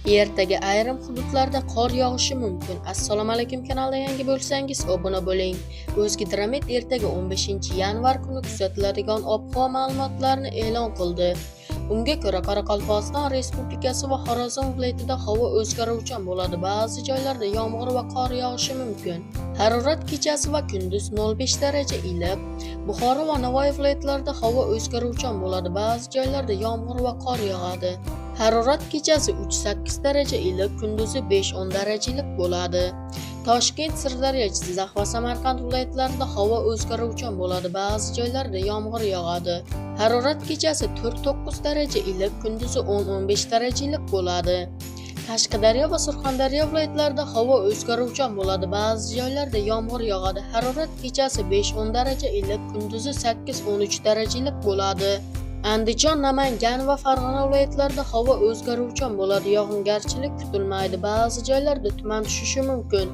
Ertaga ayrim hududlarda qor yog'ishi mumkin. Assalomu alaykum, kanalda yangi bo'lsangiz obuna bo'ling. O'zgidromet ertaga 15-yanvar kuni kuzatiladigan ob-havo ma'lumotlarini e'lon qildi. Unga ko'ra, Qoraqalpog'iston Respublikasi va Xorazm viloyatida havo o'zgaruvchan bo'ladi. Ba'zi joylarda yomg'ir va qor yog'ishi mumkin. Harorat kechasi va kunduz 0,5 daraja iliq. Buxoro va Navoiy viloyatlarida havo o'zgaruvchan bo'ladi. Ba'zi joylarda yomg'ir va qor yog'adi. Harorat kechasi 3-8 daraja iliq, kunduzi 5-10 daraja iliq bo'ladi. Toshkent, Sirdaryo, Jizzax va Samarqand viloyatlarida havo o'zgaruvchan bo'ladi. Ba'zi joylarda yomg'ir yog'adi. Harorat kechasi 4-9 daraja iliq, kunduzi 10-15 daraja iliq bo'ladi. Qashqadaryo va Surxondaryo viloyatlarida havo o'zgaruvchan bo'ladi. Ba'zi joylarda yomg'ir yog'adi. Harorat kechasi 5-10 daraja iliq, kunduzi 8-13 daraja iliq bo'ladi. Andijon, Namangan va Farg'ona viloyatlarida havo o'zgaruvchan bo'ladi. Yog'ingarchilik kutilmaydi. Ba'zi joylarda tuman tushishi mumkin.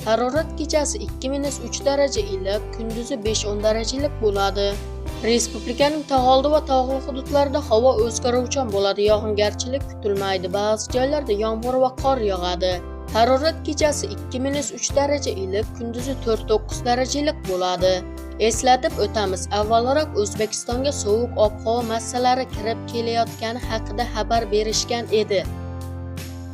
Harorat kechasi 2-3 daraja iliq, kunduzi 5-10 daraja iliq bo'ladi. Respublikaning tog' oldi va tog'li hududlarida havo o'zgaruvchan bo'ladi. Yog'ingarchilik kutilmaydi. Ba'zi joylarda yomg'ir va qor yog'adi. Harorat kechasi 2-3 daraja iliq, kunduzi 4-9 daraja iliq bo'ladi. Eslatib o'tamiz, avvalroq O'zbekistonga sovuq ob-havo massalari kirib kelayotgani haqida xabar berishgan edi.